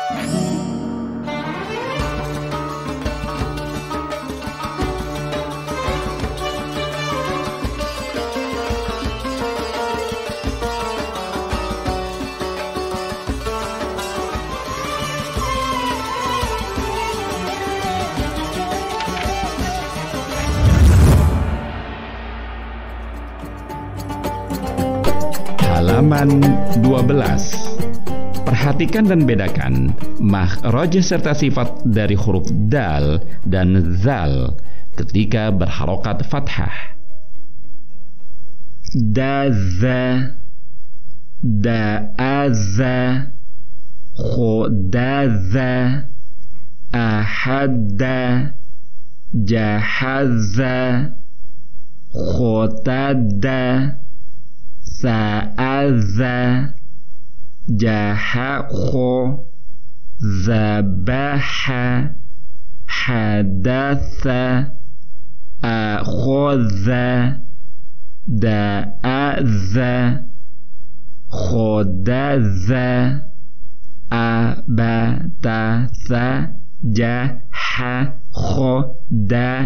Halaman 12. Perhatikan dan bedakan makhraj serta sifat dari huruf Dzal dan Dzal ketika berharakat Fathah. Daza, da'aza, khodaza, ahadda, jahaza, khotada, sa'aza, jahakho, zabaha, hadatha, akhodha, da'aza, khodaza, abatasa, jaha, khodaza.